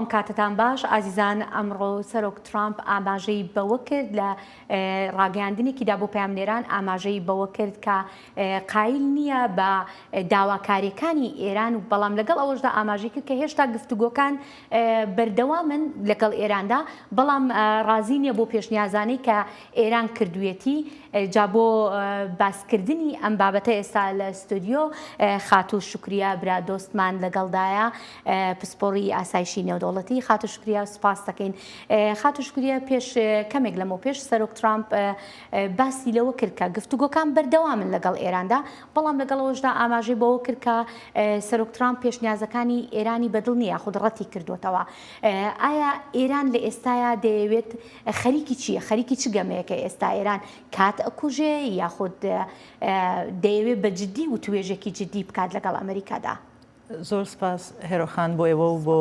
ئەم کاتتان باش ئازیزان ئەمڕۆ سەرۆک ترامپ ئاماژەی بەوە کرد لە ڕاگەیاندنێکیدا بۆ پامنێران ئاماژەی بەوە کرد کە قایل نییە بە داواکاریەکانی ئێران و بەڵام لەگەڵ ئەوەشدا ئاماژەی کرد کە هێشتا گفتوگۆکان بەردەوامن لەگەڵ ئێراندا بەڵام ڕازی نییە بۆ پێشنیازانەی کە ئێران کردوێتی جا بۆ باسکردنی ئەم بابەتە ئێستا لە ستودیۆ خاتوو شکریە برا دۆستمان لەگەڵدایە پسپۆڕی ئاسایشی نێودەوڵەتی خاتوو شکریە سوپاس دەکەین خاتوو شکریە پێش کەمێک لەمە پێش سەرۆک ترامپ باسی لەوە کرد کە گفتوگۆکان بەردەوامن لەگەڵ ئێراندا بەڵام لەگەڵەوەشدا ئاماژەی بەوە کرد کە سەرۆک ترامپ پێشنیازەکانی ئێرانی بەدڵ نییە خود ڕەتی کردوتەوە ئایا ئێران لە ئێستایا دەیەوێت خەریکی چییە خەریکی چ گەمەیەکە ئێستا ئێران کات ئەکوژێ یاخود دەیەوێت بە جددی و توێژێکی جددی بکات لەگەڵ ئەمریکادا زۆر سپاس هێرۆخان بۆ ئێوە و بۆ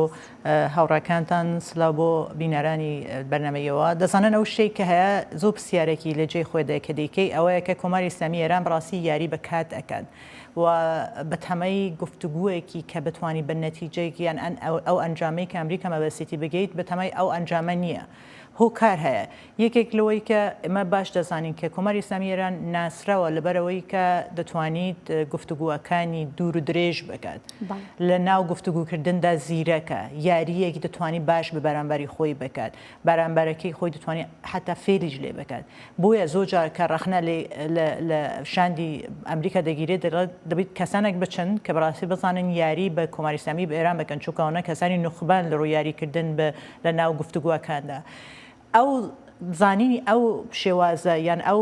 هاوڕاکانتان سلااو بۆ بینەرانی بەرنمەیەوە دەزانن ئەو شتێک کە هەیە زۆر پرسیارێکی لە جێی خۆی کە دەیکەی ئەوەیە کە کۆماری ئیسلامی ئێران بەڕاستی یاری بە کات ئەکات و بەتەمەی گفتوگووەکی کە بتوانانی بە نەتیجەیەکیان ئەو ئەنجامەی کە ئەمریکا مەبەستی بگەیت بەتەمەی ئەو ئەنجامە نییە. هۆکار هەیە یەکێک لەوەی کە ئمە باش دەزانین کە کۆماری ئیسلامی ئێران ناسراوە لەبەرەوەی کە دەتوانیت گفتوگووەکانی دوور و درێژ بکات لە ناو گفتوگوکردندا زیرەکە یاریەکی دەتوانی باش بە بەرامبەری خۆی بکات بەرامبەرەکەی خۆی دەتوانێت حتا فێریش لێ بکات بۆیە زۆر جار کە ڕەخنە لە شاندی ئەمریکا دەگیرێت دەبێت کەسانێک بچن کە بەڕاستی بزانن یاری بە کۆماری ئیسلامی بە ئێران بکەن چونکەوانە کەسانی نوخبان لە ڕووی یاریکردن لە ناو گفتوگووەکاندا ئەو زانینی ئەو شێوازە یان ئەو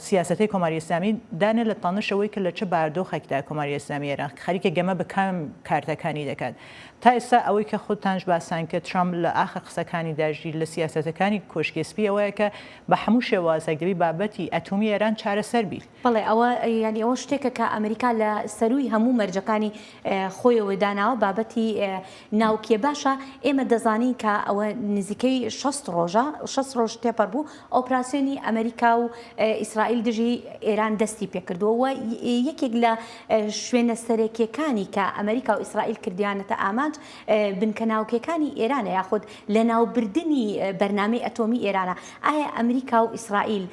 سیاسەتەی کۆماری ئیسلامی دانێ لە تەنشەوەی کە لە چه باردۆخێکدا کۆماری ئیسلامی ئێران خەریکە گەمە بە کام کارتەکانی دەکات تا ئێستا ئەوەی کە خودتانش باسان کە ترامپ لە ئاخر قسەکانی داژی لە سیاسەتەکانی کۆشکێسپی ئەوەیە کە بە هەموو شێوازێک دەبی بابەتی ئەتۆمی ئێران چارەسەر بیت بەڵێ ئەوە ینی ئەوە شتێکە کە ئەمریکا لە سەروی هەموو مەرجەکانی خۆیەوە داناوە بابەتی ناوکیە باشە ئێمە دەزانین کە ئەوە نزیکەی 60 ڕۆژە 6 ڕۆژ تێپەر بوو ئۆپراسیۆنی ئەمریکا و ئیسرائیل دژی ئێران دەستی پێکردووە یەکێک لە شوێنە سەرەکیەکانی کە ئەمریکا و ئیسرائیل کردیانەتە ئامانج بنکەناوکەکانی ئێرانە یاخود لە ناوبردننی بەرنامەی ئەتۆمی ئێرانە ئایا ئەمریکا و ئیسرائیل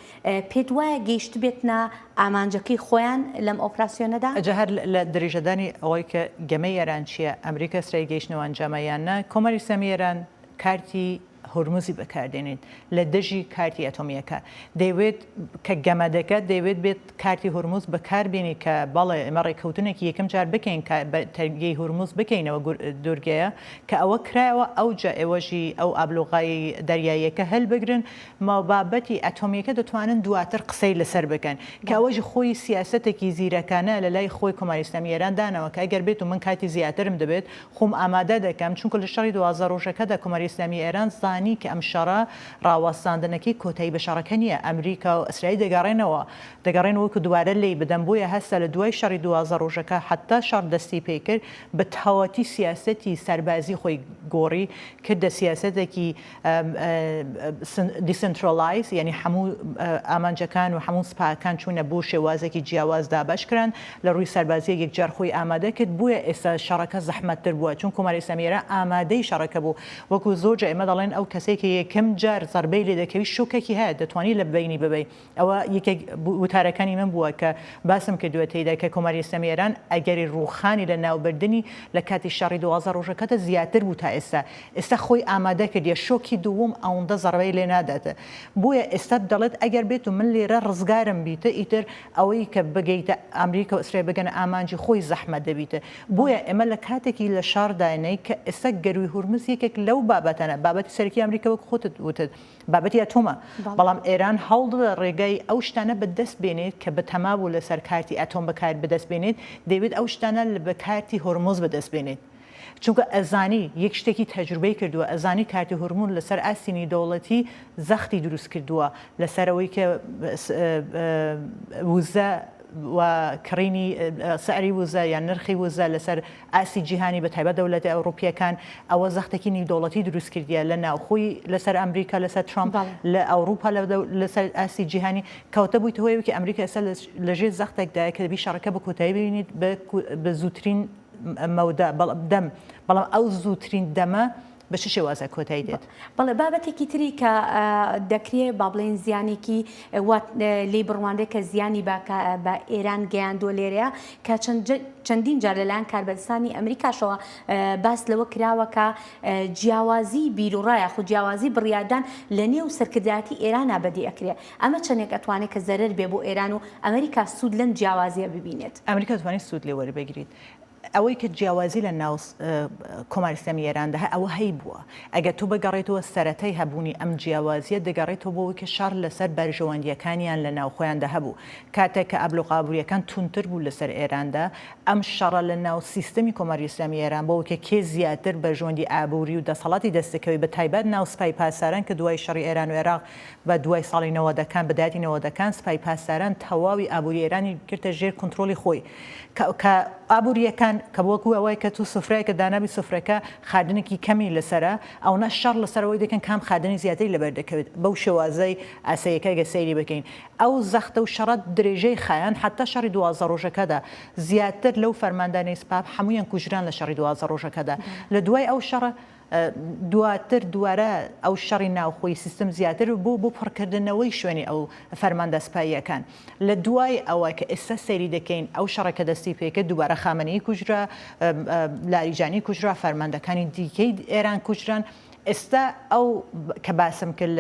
پێت وایە گەیشت بێتنە ئامانجەکەی خۆیان لەم ئۆپراسیۆنەدا ئەجەهر لە درێژەدانی ئەوەی کە گەمەی ئێران چییە ئەمریکا سرای گەیشتنەوە ئەنجامەیانە کۆماری ئیسلامی ئێران کارتی هورموزی بەکاردێنێت لە دژی کارتی ئەتۆمیەکە دەیوێت کە گەمە دەکات دەیوێت بێت کارتی هورموز بەکاربێنی کە بەڵێ ئێمە ڕێککەوتنێکی یەکەم جار بکەین تەرگەی هورموز بکەینەوە دورگەیە کە ئەوە کرایەوە ئەوجا ئێوەژی ئەو ئابلوغای دەریاییەکە هەلبگرن بابەتی ئەتۆمیەکە دەتوانن دواتر قسەی لەسەر بکەن کە ئەوەژی خۆی سیاسەتێکی زیرەکانە لە لای خۆی کۆماری ئیسلامی ئێران دانەوە کە ئەگەر بێت و من کاتی زیاترم دەبێت خۆم ئامادە دەکەم چونکە لە شەڕی 12 ڕۆژەکەدا کۆماری ئیسلامی ئێران کە ئەم شەڕە ڕاوەستاندنەکەی کۆتایی بە شەڕەکە نییە ئەمریکا و ئیسرائیل دەگەڕێنەوە کە دووارە لی بدەن بۆیە هەستا لە دوای شەڕی 12 ڕۆژەکە حتا شەڕ دەستی پێ کرد بە تەواوەتی سیاسەتی سەربازی خۆی گۆڕی کردە سیاسەتێکی دیسنترۆلایز یعنی هەموو ئامانجەکان و هەموو سپاکان چوونە بۆ شێوازێکی جیاواز دابەشکران لە ڕووی سەربازی یەکجار خۆی ئامادە کرد بووە ئێستا شەڕەکە زەحمەتتر بووە چون کۆماری ئیسلامی ئێران ئامادەی شەڕەکە بوو وەکو زۆر ئێمە دەڵێن ئەو کەسێکی یەکەم جار زەربەی لێ دەکەوی شوکێکی هەیە دەتوانی لە بینی ببەی ئەوە یەکێک وتارەکانی من بووە کە باسم کردووە تێیدا کە کۆماری ئیسلامی ئێران ئەگەری ڕووخانی لە ناوبردننی لە کاتی شەڕی 12 ڕۆژەکەتە زیاتر بوو تا ئێستا خۆی ئامادە کردیە شۆکی دووەم ئەوەندە زەربەی لێ ناداتە بۆیە ئێستا دەڵێت ئەگەر بێت و من لێرە ڕزگارم بیتە ئیتر ئەوەی کە بگەیتە ئەمریکا و ئیسرائیل بگەنە ئامانجی خۆی زەحمەت دەبیتە بۆیە ئێمە لە کاتێکی لە شارداینەی کە ئێستا گەروی هورمز یەکێک لەو بابەتانە بابەتی سەرکی ئەمریکا وەک خۆتت وتت بابەتی ئەتۆمە بەڵام ئێران هەوڵدە ڕێگای ئەو شتانە بەدەست بێنێت کە بە تەمابوو لەسەر کارتی ئەتۆم بەکار بەدەست بێنێت دەیوێت ئەو شتانە بە کارتی هورمز بەدەست بێنێت چونکە ئەزانی یەک شتێکی تەجروبەی کردووە ئەزانی کارتی هورمون لەسەر ئاسینی دەوڵەتی زەختی دروست کردووە لەسەرەوەی کە وزە و کڕینی سعری وزە یان نرخی وزە لەسەر ئاسی جیهانی بە تایبەت دەوڵەتی ئەوروپیەکان ئەوە زەختێکی نێودەوڵەتی دروست کردیە لە ناوخۆی لەسەر ئەمریکا لەسەر ترامپ لە ئەوروپا لەسەر ئاسی جیهانی کەوتە بوویتەوەی کە ئەمریکا ئێستا لەژێر زەختێکدایە کە دەبی شەڕەکە بە کۆتایی ببینیت بە زووترین مەودە دەم بەڵام ئەو زووترین دەمە بە چ شێوازە کۆتایی دێت؟ بەڵێ بابەتێکی تری کە دەکرێت با بڵێن زیانێکی لێ بڕوانرێت کە زیانی بە ئێران گەیاندۆ لێرەیە کە چەندین جار لەلایەن کاربەرستانی ئەمریکاشەوە باس لەوە کراوە کە جیاوازی بیرروڕایە خو جیاوازی بڕیادان لە نێو سەرکردایەتی ئێرانە بەدی ئەکرێت ئەمە چەندێک ئەتوانێت کە زەرەر بێ بۆ ئێران و ئەمریکا سوود لەم جیاوازیە ببینێت. ئەمریکا دەتوانێت سوود لێ وەربگریت. ئەوەی کە جیاوازی لە ناو کۆماری ئیسلامی ئێراندا ئەوە هەی بووە ئەگەر تو بەگەڕێتەوە سەرەتای هەبوونی ئەم جیاوازیە دەگەڕێتەوە بۆەوەی کە شار لەسەر بەرژەوەندیەکانیان لە ناو خۆیاندا هەبوو کاتێک کە ئەبلوقابووریەکان تونتر بوو لەسەر ئێراندا ئەم شەڕە لە ناو سیستەمی کۆماری ئیسلامی ئێران بۆەوە کە کێ زیاتر بەرژەوەندی ئابووری و دەسەڵاتی دەستەکەوی بە تایبەت ناو سپای پاسداران کە دوای شەڕی ئێران و عێراق بە دوای ساڵی 90ەکان بەداتی 90ەکان سپای پاسداران تەواوی ئابووری ئێرانی کردە ژێر کۆنتڕۆلی خۆی کە ئابووریەکان کە وەکو ئەوەی کە تو سفرەیە کە داناوی سفرەکە خاردنێکی کەمی لەسرە ئەو نە شەڕ لەسەرەوەی دەکەن کام خاردنی زیاتری لەبەر دەکەوێت بەو شێوازەی ئاسەیەکە گە سەیری بکەین ئەو زەختە و شەڕەت درێژەی خایەن حتا شەڕی 12 ڕۆژەکەدا زیاتر لەو فەرماندانەی سپاب هەمویان کوژران لە شەڕی 12 ڕۆژەکەدا لە دوای ئەو شەڕە دواتر دوارە ئەو شەڕی ناوخۆی سیستم زیاتر بۆ پڕکردنەوەی شوێنی ئەو فەرماندە سپاییەکان لە دوای ئەوە کە ئێستا سەیری دەکەین ئەو شەڕەکە دەستی پێکە دووبارە خامنەی کوژرا لاریجانی کوژرا فەرماندەکانی دیکەی ئێران کوژران ئێستا ئەو کە باسم کرد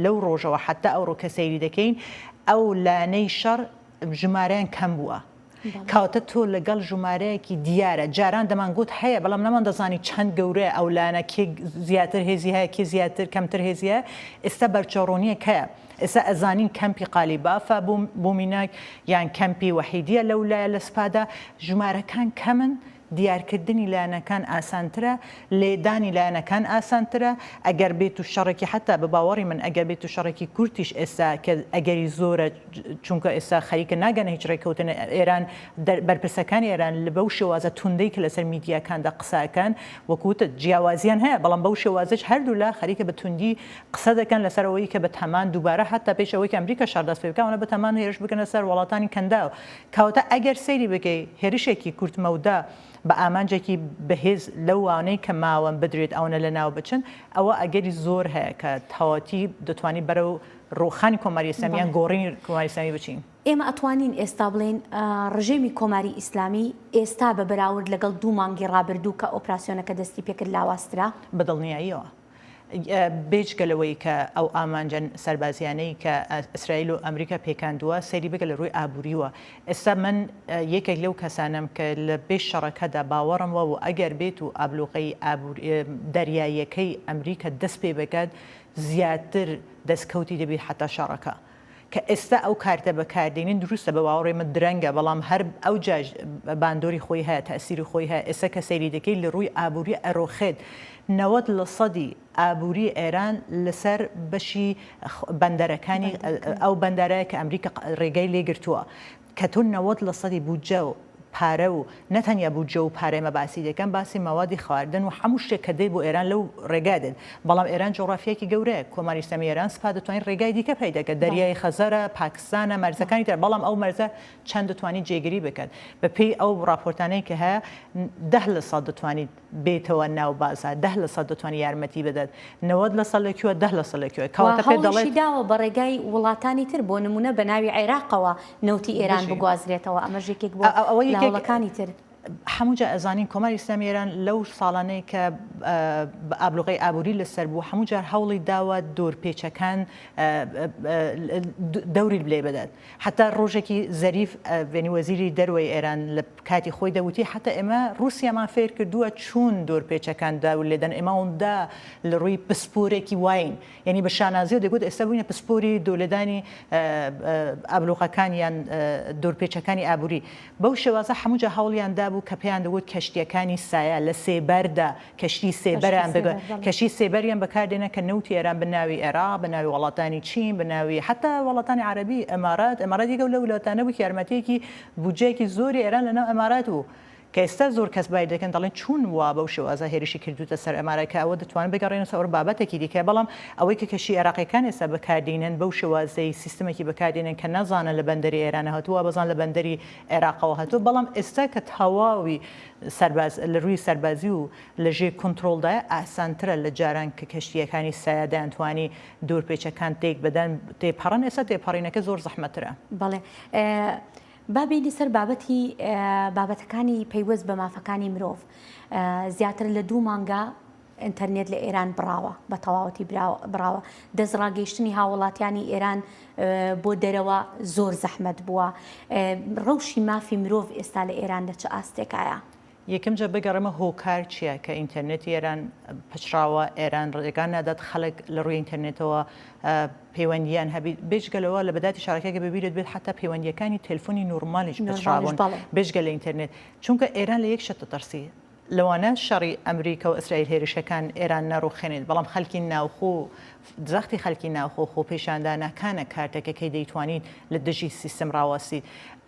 لەو ڕۆژەوە حتا ئەو ڕۆکە سەیری دەکەین ئەو لانەی شەڕ ژمارەیان کەم بووە کاوتە تۆ لەگەڵ ژمارەیەکی دیارە جاران دەمانگوت هەیە بەڵام نەمان دەزانی چەند گەورەیە ئەو لانە کێ زیاتر هێزی هەیە کێ زیاتر کەمتر هێزیە ئێستا بەرچۆڕۆنیە کەیە ئێستا ئەزانین کەمپی قالیبافە بۆ میناک یان کەمپی وەحیدیە لەولایە لە سپادا ژمارەکان کەمن دیارکردنی لایەنەکان ئاسانترە لێدانی لایەنەکان ئاسانترە ئەگەر بێت و شەڕێکی حتا بە باوەڕی من ئەگەر بێت و شەڕێکی کورتیش ئێستا کە ئەگەری زۆرە چونکە ئێستا خەریکە ناگەنە هیچ ڕێککەوتن ئێران بەرپرسەکانی ئێران لە بەو شێوازە توندەی کە لەسەر میدیاکاندا قساکان وەکوتە جیاوازیان هەیە بەڵام بەو شێوازش هەردوو لا خەریکە بە توندی قسە دەکەن لەسەرەوەی کە بە تەمان دووبارە حتا پێشەوەی کە ئەمریکا شاردەست پێ بکەونە بە تەمان هێرش بکەنە سەر وڵاتانی کەنداوە کاوتە ئەگەر سەیری بکەی هێرشێکی کورتمەودا بە ئامانجێکی بەهێز لەو وانەی کە ماوەم بدرێت ئەوە لە ناو بچن ئەوە ئەگەری زۆر هەیە کە تەواتی دەتوانانی بەرەو ڕۆخانی کۆماری ئیسلامیان گۆڕین کۆماری ئیسلامی بچین. ئێمە ئەتوانین ئێستا بڵێن ڕژێمی کۆماری ئیسلامی ئێستا بە بەراورد لەگەڵ 2 مانگی ڕابردوو کە ئۆپراسیۆنەکە دەستی پێکرد لاواسترا بەدڵنیاییەوە. بێجگەلەوەی کە ئەو ئامانجان سەربازیانەی کە ئیسرائیل و ئەمریکا پێکاندووە سەیری بگە لە ڕووی ئابووریوە ئێستا من یەکێک لەو کەسانم کە لە پێش شەڕەکەدا باوەڕمەوە و ئەگەر بێت و ئابلوقەی دەریاییەکەی ئەمریکا دەست پێ بکات زیاتر دەستکەوتی دەبێت حتا شەڕەکە کە ئێستا ئەو کارتە بەکاردێنین دروستە بە باوەڕێ من درەنگە بەڵام هەر ئەو جاژ باندۆری خۆی هەیە تەسیری خۆی هەیە ئێستا کە سەیری دەکەی لە ڕووی ئابووری ئەرۆخێت 90% ئابووری ئێران لەسەر بەشی بەندەرەکانی ئەو بەندەرەیە کە ئەمریکا ڕێگای لێگرتووە کە تۆ 90% بودجە و پارە و نەتەنیا بودجە و پارەمە باسی دەکەن باسی مەوادی خواردن و هەموو شتێک کە دەی بۆ ئێران لەو ڕێگادێن بەڵام ئێران جۆڕافیەکی گەورەیە کۆماری ئیسلامی ئێران سپا دەتوانین ڕێگای دیکە پیدا دەکات دەریای خەزەرە پاکستانە مەرزەکانی تر بەڵام ئەو مەرزە چەند دەتوانین جێگیری بکات بە پێی ئەو راپۆرتانەی کە هەیە 10% دەتوانیت بێتەوە ناو بازار 10% دەتوانانی یارمەتی بدات 90% لەکوێ 10% لەکوێ کەواتە پێ دەڵێت داوە بە ڕێگای وڵاتانی تر بۆ نمونە بە ناوی عێراقەوە نەوتی ئێران بگوازرێتەوە ئەمە ژێکێک بۆ وڵاتانی تر هەمووجا ئەزانین کۆماری ئیسلامی ئێران لەو ساڵانەی کە ئابلوقەی ئابووری لەسەر بوو هەموو جار هەوڵی داوە دۆرپێچەکان دەوری لێ بدات حتا ڕۆژێکی زەریف وێنی وەزیری دەروەی ئێران لە کاتی خۆی دەوتی حتا ئێمە رووسیامان فێر کردووە چوون دۆرپێچەکان داور لێدەن ئێمەوندا لە ڕووی پسپۆرێکی واین یعنی بە شانازیە دەگوت ئێستا بووینە پسپۆری دۆلێدانی ئابلوقەکان یان دۆرپێچەکانی ئابووری بەو شێوازە هەمووجا هەوڵیاندا بوو کە پێیان دەوت کەشتیەکانی سایە لە سێبەردا کەشتی سێبەریان بگە کەشتی سێبەریان بەکاردێنە کە نەوتی ئێران بناوی عێراق بناوی وڵاتانی چین بناوی حتا وڵاتانی عەرەبی ئەمارات ئەماراتی گەو لە وڵاتانە بوو یارمەتێکی بودجەیەکی زۆری ئێران لەناو ئەمارات بوو کە ئێستا زۆر کەس باید دەکەن دەڵێن چون وا بەو شێوازە هێرشی کردوتە سەر ئەمارەکە ئەوە دەتوانن بگەڕێنە سەر بابەتێکی دیکە بەڵام ئەوەی کە کەشی عێراقیەکان ئێستا بەکاردێنن بەو شێوازەی سیستمێکی بەکاردێنن کە نازانن لە بەندەری ئێرانە هاتووە بەزان لە بەندەری عێراقەوە هاتووە بەڵام ئێستا کە تەواوی لە ڕووی سەربازی و لەژێر کۆنتترۆلدایە ئاسانترە لە جاران کە کەشتیەکانی سایادانتوانی دوورپێچەکان تێک بدەن تێپەڕن ئێستا تێپەڕینەکە زۆر زەحمەترە. بەڵێ بابینی سەر بابەتەکانی پەیوەست بە مافەکانی مرۆڤ زیاتر لە 2 مانگە ئینتەرنێت لە ئێران بڕاوە بە تەواوەتی بڕاوە دەستڕاگەیشتنی هاوڵاتیانی ئێران بۆ دەرەوە زۆر زەحمەت بووە ڕەوشی مافی مرۆڤ ئێستا لە ئێران لە چه ئاستێکایە؟ یەکەم جە بگەڕێمە هۆکار چییە کە ئینتەرنێتی ئێران پچراوە ئێران ڕێگان نادات خەڵک لە ڕووی ئینتەرنێتەوە پەیوەندیان هەبیت بێژگەلەوە لە بەداتی شارەکەگە ببیرێت بێت حتا پەیوەندیەکانی تەلفۆنی نورمالیش پچراون بێژگە لە ئینتەرنێت چونکە ئێران لە یەک شەتە تەرسی لەوانە شەڕی ئەمریکا و ئیسرائیل هێرشەکان ئێران نەڕوخێنێت بەڵام خەڵکی ناوخۆ زەختی خەڵکی ناوخۆ خۆ پێشاندانەکانە کارتەکەکەی دەیتوانیت لە دژی سیستم ڕاوەسی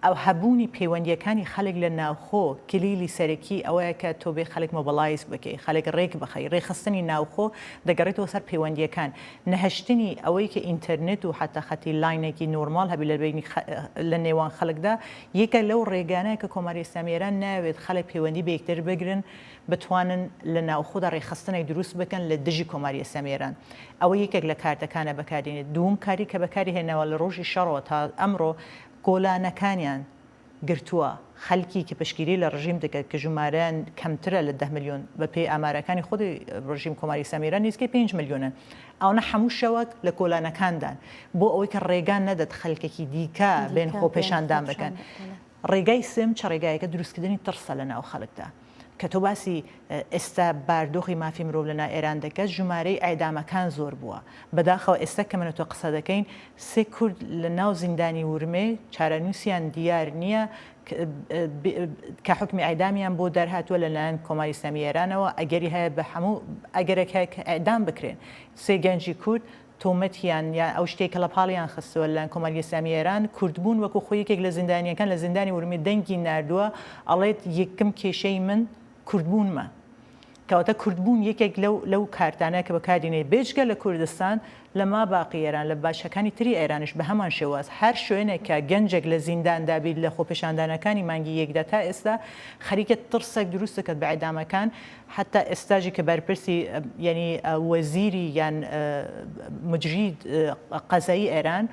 ئەو هەبوونی پەیوەندیەکانی خەڵک لە ناوخۆ کلیلی سەرەکی ئەوەیە کە تۆ بێ خەڵک مۆبەلایز بکەی خەڵک ڕێک بخەی ڕێخستنی ناوخۆ دەگەڕێتەوە سەر پەیوەندیەکان نەهشتنی ئەوەی کە ئینتەرنێت و حتا خەتی لاینێکی نورمال هەبی لە نێوان خەڵکدا یەکە لەو ڕێگانەیە کە کۆماری ئیسلامی ئێران ناوێت خەڵک پەیوەندی بە یەکتر بگرن بتوانن لە ناوخۆدا ڕێخستنێک دروست بکەن لە دژی کۆماری ئیسلامی ئێران ئەوە یەکێک لە کارتەکانە بەکاردێنێت دووەم کاری کە بەکاری هێناوە لە ڕۆژی شەڕەوە تا ئەمڕۆ گۆلانەکانیان گرتووە خەلکی کە پشگیری لە ڕژیم دەکات کە ژمارەیان کەمترە لە 10 میلیۆن بە پێی ئامارەکانی خودی ڕژیم کۆماری ئیسلامی ئێران نزیکەی 5 میلیۆنن ئەوە هەموو شەوەک لە گۆلانەکاندان بۆ ئەوەی کە ڕێگان نەدەت خەلکێکی دیکە بێن خۆ پێشاندان بکەن ڕێگای سم چ ڕێگایەکە دروستکردنی ترسە لە ناو خەڵکدا کە تۆ باسی ئێستا باردۆخی مافی مرۆڤ لەنا ئێران دەکەت ژمارەی ئایدامەکان زۆر بووە بەداخەوە ئێستا کە منە تۆ قسە دەکەین 3 کورد لە ناو زیندانی ورمێ چارەنووسیان دیار نییە کە حکمی ئایدامیان بۆ دەرهاتووە لەلایەن کۆماری ئیسلامی ئێرانەوە ئەگەری هەیە بە هەموو ئەگەرێک هەیە کە ئایدام بکرێن 3 گەنجی کورد تۆمەتیان یا ئەو شتێک کە لە پاڵیان خستەوە لەلایەن کۆماری ئیسلامی ئێران کوردبوون وەکو خۆی یەکێک لە زیندانیەکان لە زیندانی ورمێ دەنگی ناردووە ئەڵێت یەکەم کێشەی من کوردبوونمە کەواتە کوردبوون یەکێک لەو کارتانە کە بەکاردێنێ بێژگە لە کوردستان لە ما باقی ئێران لە باشەکانی تری ئێرانش بە هەمان شێواز هەر شوێنێک کە گەنجێک لە زینداندابیت لە خۆپێشاندانەکانی مانگی یەکدا تا ئێستا خەریکە ترسێک دروست دەکات بە ئەعدامەکان حتا ئێستاژی کە بەرپرسی ینی وەزیری یان مجری قەزایی ئێران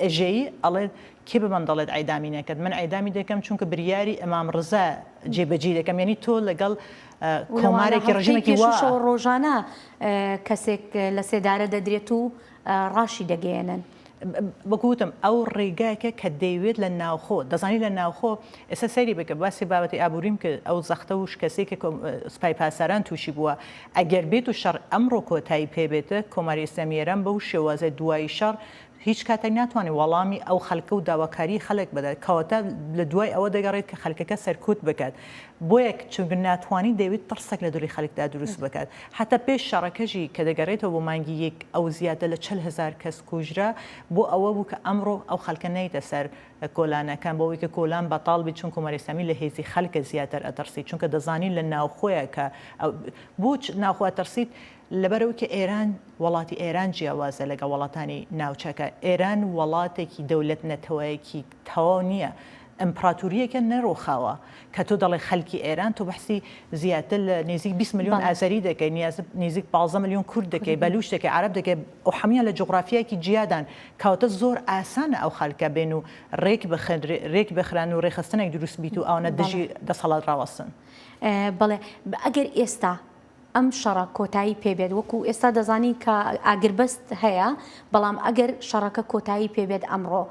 ئەژەیی ئەڵێ کێ بە من دەڵێت ئایدامی نەکرد من ئایدامی دەکەم چونکە بریاری ئەمام ڕزا جێبەجێ دەکەم یعنی تۆ لەگەڵ کۆمارێکی ڕژیمێکی شەو ڕۆژانە کەسێک لە سێدارە دەدرێت و ڕاشی دەگەێنن بەگوتم ئەو ڕێگایکە کە دەیوێت لە ناوخۆ دەزانی لە ناوخۆ ئێستا سەیری بکە باسی بابەتی ئابووریم کە ئەو زەختە و شکەسێک کە سوپای پاسەران تووشی بووە ئەگەر بێت و شەڕ ئەمڕۆ کۆتایی پێبێتە کۆماری ئیسلامی ئێران بەو شێوازە دوای شەڕ هیچ کاتێک ناتوانێت وەڵامی ئەو خەڵکە و داواکاری خەڵک بدات کەواتە لە دوای ئەوە دەگەڕێت کە خەڵکەکە سەرکوت بکات بۆیە چونکە ناتوانانی دەوێت ترسێک لە دووری خەڵکدا دروست بکات حتا پێش شەڕەکەژی کە دەگەڕێتەوە بۆ مانگی یەک ئەو زیاتر لە 40,000 کەس کوژرا بۆ ئەوە بوو کە ئەمڕۆ ئەو خەڵکە نەیتە سەر کۆلانەکان بۆەوەی کە کۆلان بەتاڵ بێت چون کۆماری ئیسلامی لە هێزی خەڵکە زیاتر ئەتەرسی چونکە دەزانین لە ناوخۆیە کە بۆ ناوخۆ ئەتەرسیت لەبەرەوەی کە ئێران وڵاتی ئێران جیاوازە لەگە وڵاتانی ناوچەکە ئێران وڵاتێکی دەولەت نەتەوەیەکی تەواو نییە ئەمپراتوریەکە نەڕۆخاوە کە تۆ دەڵێ خەلکی ئێران تۆ بەحسی زیاتر لە نێزیک 20 میلیۆن ئازاری دەکەی نێزیک 15 میلیۆن کورد دەکەی بەلوش دەکەی عەرەب دەکەی ئەو هەموویان لە جوغرافیایەکی جیادان کەواتە زۆر ئاسانە ئەو خەڵکە بێن و ڕێک بخران و ڕێخستنێک دروست بیت و ئەوەنە دژی دەسەڵات ڕاوەستن بەڵێ ئەگەر ئێستا ئەم شەڕە کۆتایی پێبێت وەکو ئێستا دەزانی کە ئاگربەست هەیە بەڵام ئەگەر شەڕەکە کۆتایی پێبێت ئەمڕۆ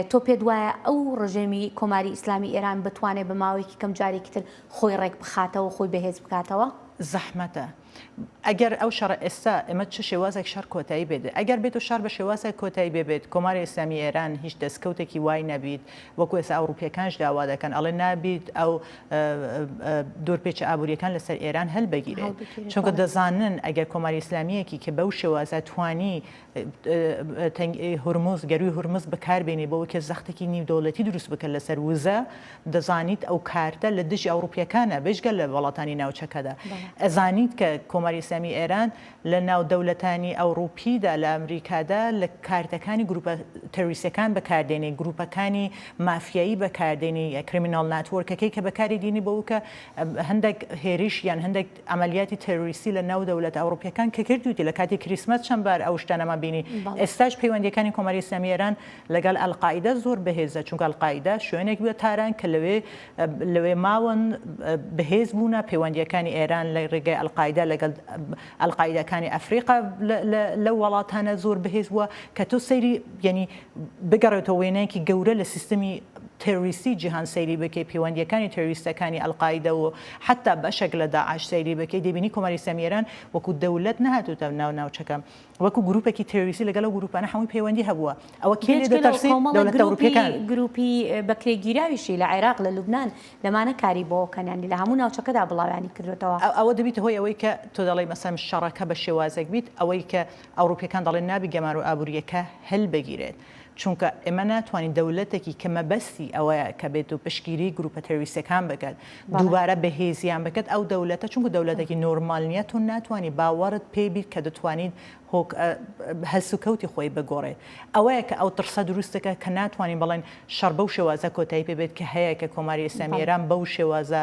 تۆ پێت وایە ئەو ڕژێمی کۆماری ئیسلامی ئێران بتوانێت بە ماوەیەکی کەم جارێکی تر خۆی ڕێک بخاتەوە خۆی بەهێز بکاتەوە زەحمەتە ئەگەر ئەو شەڕ ئێستا ئێمە چه شێوازێک شەر کۆتایی بێت ئەگەر بێت و شار بە شێوازێک کۆتایی بێت کۆماری ئیسلامی ئێران هیچ دەستکەوتێکی وای نەبیت وەکو ئێستا ئەوروپیەکانش داوا دەکەن ئەڵێ نابیت ئەو دۆرپێچە ئابوووریەکان لەسەر ئێران هەلبەگیرێت چونکە دەزانن ئەگەر کۆماری ئیسلامیەکی کە بەو شێوازە توانی هورمز گەروی هورمز بەکاربێنێ بەوە کە زەختێکی نیودەوڵەتی دروست بکە لەسەر وزە دەزانیت ئەو کارتە لە دژی ئەوروپیەکانە بێژگە لە وڵاتانی ناوچەکەدا ئەزانیت کە کۆماری ئیسلامی ئێران لە ناو دەوڵەتانی ئەوروپیدا لە ئەمریکادا لە کارتەکانی گروپە تەروریستەکان بەکاردێنێ گروپەکانی مافیایی بەکاردێنی کریمینال ناتوەرکەکەی کە بەکاری دێنی بەوە کە هەندێک هێریش یان هەندێک ئەمەلیاتی تەروریستی لە ناو دەوڵەت ئەوروپیەکان کە کردویتی لە کاتی کریسمەس چەند بار ئەو شتانەمە بینی ئێستاش پەیوەندیەکانی کۆماری ئیسلامی ئێران لەگەڵ ئەلقاعیدە زۆر بەهێزە چونکە ئەلقاعیدە شوێنێک بووە تاران کە لەوێ ماوەن بەهێز بوونە پەیوەندیەکانی ئێران لە ڕێگەی ئەلقاعیدە لەگەڵ ئەلقاعیدەکانی ئەفریقا لەو وڵاتانە زۆر بەهێز بووە کە تۆ سەیری یعنی بگەڕێتەوە وێنەیەکی گەورە لە سیستمی تەروریستی جیهان سەیری بکەی پەیوەندیەکانی تەروریستەکانی ئەلقاعیدە و حتا بەشێک لە داعش سەیری بکەی دەبینی کۆماری ئیسلامی ئێران وەکو دەوڵەت نهاتوتە ناوچەکە وەکو گروپێکی تەروریستی لەگەڵ گروپانە هەمووی پەیوەندی هەبووە ئەوە کێ دەترسێت دەوڵەت ئەوروپیەکان گروپی بەکرێگیراویشی لە عێراق لە لوبنان لەمانە کاری بۆکەنیانی لە هەموو ناوچەکەدا بڵاویانی کردوێتەوە ئەوە دەبیت هۆی ئەوەی کە تۆ دەڵێ مەسەلەن شەڕەکە بە شێوازێک بیت ئەوەی کە ئەوروپیەکان دەڵێن نابی گەمار و ئابوووریەکە هەلبەگیرێت چونکە ئێمە ناتوانین دەوڵەتێکی کە مەبەستی ئەوەیە کە بێت و پشگیری گروپە تەروریستەکان بکات دووبارە بەهێزیان بکات ئەو دەوڵەتە چونکە دەوڵەتێکی نۆرمال نیە تۆ ناتوانانی باوەڕت پێ بیت کە دەتوانیت هەسوکەوتی خۆی بگۆڕێت ئەوەیە کە ئەو ترسە دروستەکە کە ناتوانین بڵێن شەڕ بەو شێوازە کۆتایی پێبێت کە هەیە کە کۆماری ئیسلامی ئێران بەو شێوازە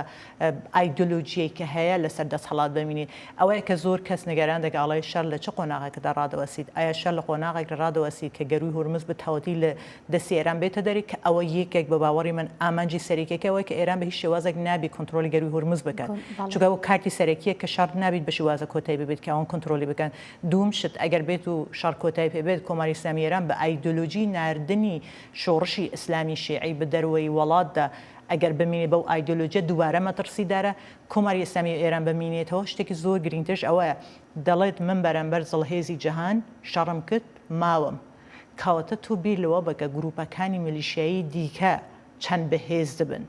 ئایدۆلۆژیەی کە هەیە لەسەر دەسەڵات ببینێت ئەوەیە کە زۆر کەس نیگەران دەگەڵی شەڕ لە چه قۆناغێکدا ڕادەوەسیت ئایا شەڕ لە قۆناغێک ڕادەوەسیت کە گەروی هورمز بتەواتی لە دەستی ئێران بێتە دەری کە ئەوە یەکێک بە باوەڕی من ئامانجی سەرەکیەکەوەی کە ئێران بە هیچ شێوازێک نابی کۆنتترۆلی گەروی هورمز بکات چونکە ئەو کارتی سەرەکیە کە شەڕ نابیت بە شێوازە کۆتایی ببێت کە ئەوان کۆنتترۆلی بکەن دووم شت ئەگەر بێت و شەڕ کۆتایی پێبێت کۆماری ئیسلامی ئێران بە ئایدۆلۆژی ناردنی شۆڕشی ئیسلامی شیعی بە دەروەی وڵاتدا ئەگەر بمینێ بەو ئایدۆلۆژیە دووبارە مەترسیدارە کۆماری ئیسلامی ئێران بمینێتەوە شتێکی زۆر گرنگترش ئەوەیە دەڵێت من بەرامبەر زڵهێزی جەهان شەڕم کرد ماوەم کاوەتە تۆ بیر لەوە بەکە گروپەکانی میلیشیایی دیکە چەند بەهێز دەبن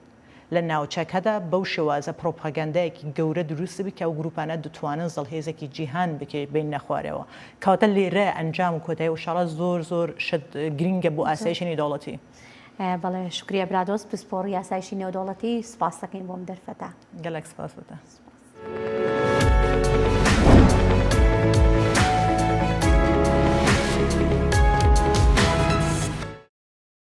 لە ناوچەکەدا بەو شێوازە پرۆپاگاندایەکی گەورە دروست بکە و گروپانە دەتوانن زەڵهێزێکی جیهان بکەیت بین نەخوارەوە کەواتە لێرە ئەنجام و کۆتایی و شەڕە زۆر زۆر گرنگە بۆ ئاسایشی دەوڵەتی بەڵێ شکریە برادۆست پسپۆڕی یاسایشی نێودەوڵەتی سپاس دەکەین بۆم دەرفەتە گەلێک سپاس بتە.